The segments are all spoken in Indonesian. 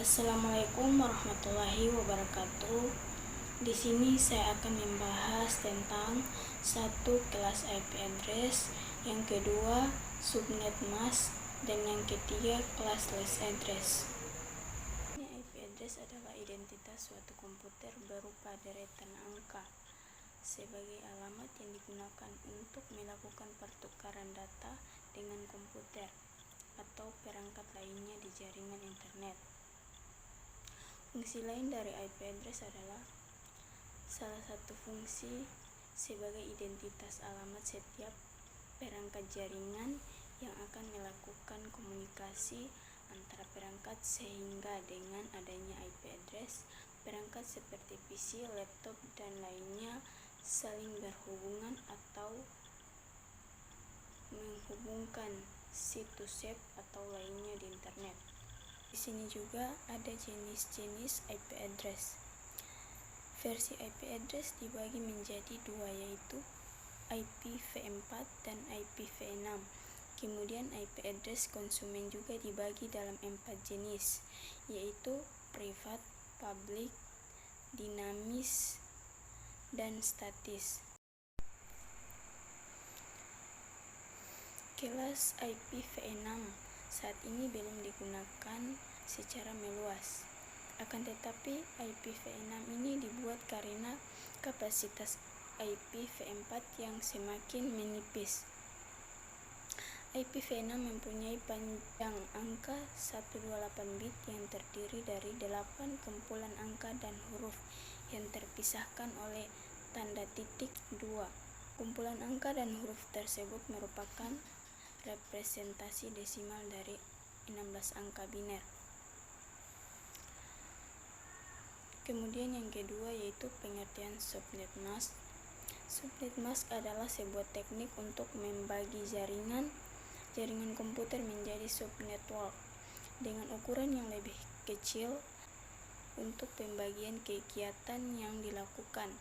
Assalamualaikum warahmatullahi wabarakatuh. Di sini saya akan membahas tentang satu kelas IP address, yang kedua subnet mask, dan yang ketiga kelas list address. IP address adalah identitas suatu komputer berupa deretan angka sebagai alamat yang digunakan untuk melakukan pertukaran data dengan komputer atau perangkat lainnya di jaringan internet. Fungsi lain dari IP address adalah salah satu fungsi sebagai identitas alamat setiap perangkat jaringan yang akan melakukan komunikasi antara perangkat, sehingga dengan adanya IP address, perangkat seperti PC, laptop, dan lainnya saling berhubungan atau menghubungkan situs web atau lainnya di internet. Di sini juga ada jenis-jenis IP address. Versi IP address dibagi menjadi dua, yaitu IPv4 dan IPv6. Kemudian IP address konsumen juga dibagi dalam 4 jenis, yaitu privat, public, dinamis, dan statis. Kelas IPv6 saat ini belum digunakan secara meluas. Akan tetapi IPv6 ini dibuat karena kapasitas IPv4 yang semakin menipis. IPv6 mempunyai panjang angka 128 bit yang terdiri dari 8 kumpulan angka dan huruf yang terpisahkan oleh tanda titik 2. Kumpulan angka dan huruf tersebut merupakan representasi desimal dari 16 angka biner. Kemudian yang kedua yaitu pengertian subnet mask. Subnet mask adalah sebuah teknik untuk membagi jaringan komputer menjadi subnetwork dengan ukuran yang lebih kecil. Untuk pembagian kegiatan yang dilakukan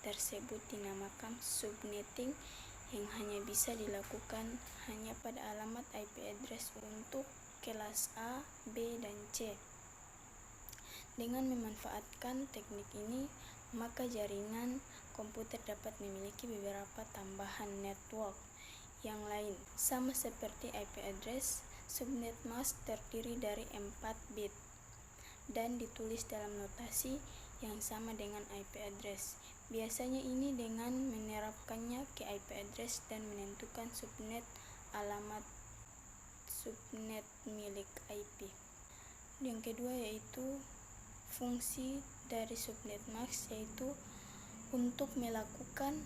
tersebut dinamakan subnetting, yang hanya bisa dilakukan hanya pada alamat IP address untuk kelas A, B, dan C. Dengan memanfaatkan teknik ini, maka jaringan komputer dapat memiliki beberapa tambahan network yang lain. Sama seperti IP address, subnet mask terdiri dari 4 bit dan ditulis dalam notasi yang sama dengan IP address. Biasanya ini dengan menerapkannya ke IP address dan menentukan subnet alamat subnet milik IP. Yang kedua yaitu fungsi dari subnet mask, yaitu untuk melakukan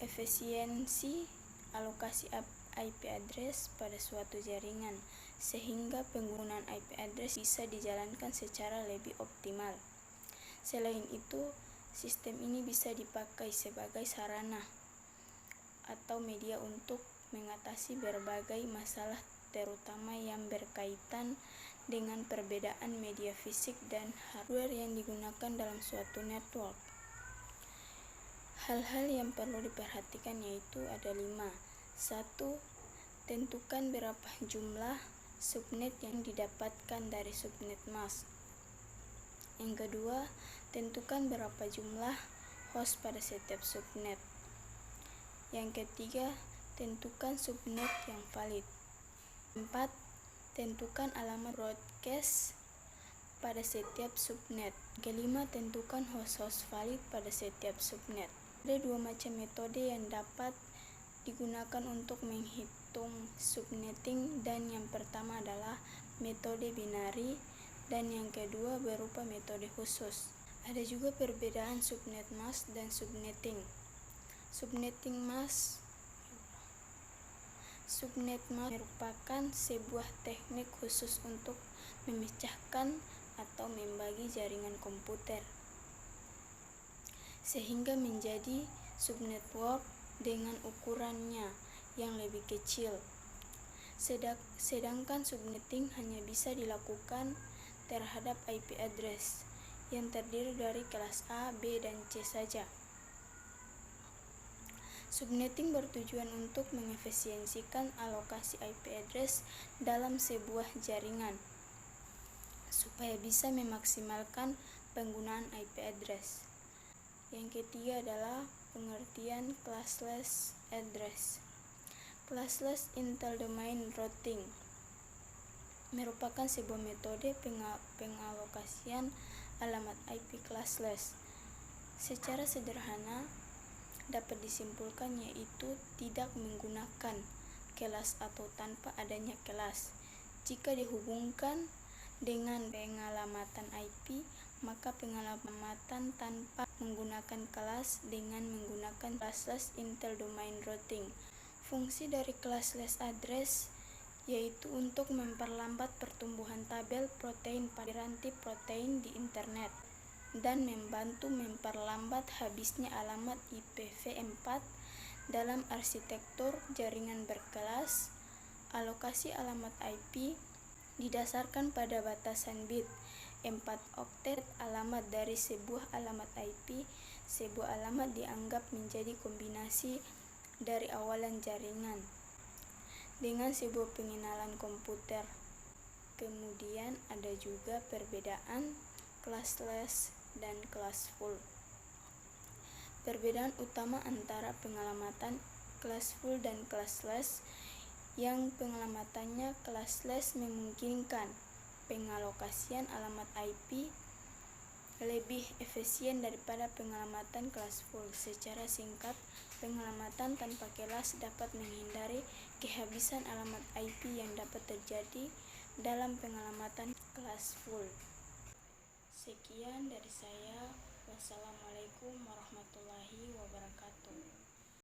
efisiensi alokasi IP address pada suatu jaringan, sehingga penggunaan IP address bisa dijalankan secara lebih optimal. Selain itu, sistem ini bisa dipakai sebagai sarana atau media untuk mengatasi berbagai masalah, terutama yang berkaitan dengan perbedaan media fisik dan hardware yang digunakan dalam suatu network. Hal-hal yang perlu diperhatikan yaitu ada 5. 1. Tentukan berapa jumlah subnet yang didapatkan dari subnet mask. Yang kedua, tentukan berapa jumlah host pada setiap subnet. Yang ketiga, tentukan subnet yang valid. 4. Tentukan alamat broadcast pada setiap subnet. Kelima, tentukan host-host valid pada setiap subnet. Ada 2 macam metode yang dapat digunakan untuk menghitung subnetting, dan yang pertama adalah metode binari dan yang kedua berupa metode khusus. Ada juga perbedaan subnet mask dan subnetting. Subnet mask merupakan sebuah teknik khusus untuk memecahkan atau membagi jaringan komputer sehingga menjadi subnetwork dengan ukurannya yang lebih kecil. Sedangkan subnetting hanya bisa dilakukan terhadap IP address yang terdiri dari kelas A, B, dan C saja. Subnetting bertujuan untuk mengefisiensikan alokasi IP address dalam sebuah jaringan. supaya bisa memaksimalkan penggunaan IP address. Yang ketiga adalah pengertian classless address. Classless interdomain routing merupakan sebuah metode pengalokasian alamat IP classless. Secara sederhana dapat disimpulkan yaitu tidak menggunakan kelas atau tanpa adanya kelas. Jika dihubungkan dengan pengalamatan IP, maka pengalamatan tanpa menggunakan kelas dengan menggunakan classless interdomain routing. Fungsi dari classless address yaitu untuk memperlambat pertumbuhan tabel protein pada rantai protein di internet dan membantu memperlambat habisnya alamat IPv4 dalam arsitektur jaringan berkelas. Alokasi alamat IP didasarkan pada batasan bit 4 oktet alamat dari sebuah alamat IP. Sebuah alamat dianggap menjadi kombinasi dari awalan jaringan dengan sebuah pengenalan komputer. Kemudian ada juga perbedaan classless dan classful. Perbedaan utama antara pengalamatan classful dan classless yang pengalamatannya classless memungkinkan pengalokasian alamat IP lebih efisien daripada pengalamatan classful. Secara singkat, pengalamatan tanpa kelas dapat menghindari kehabisan alamat IP yang dapat terjadi dalam pengalamatan classful. Sekian dari saya. Wassalamualaikum warahmatullahi wabarakatuh.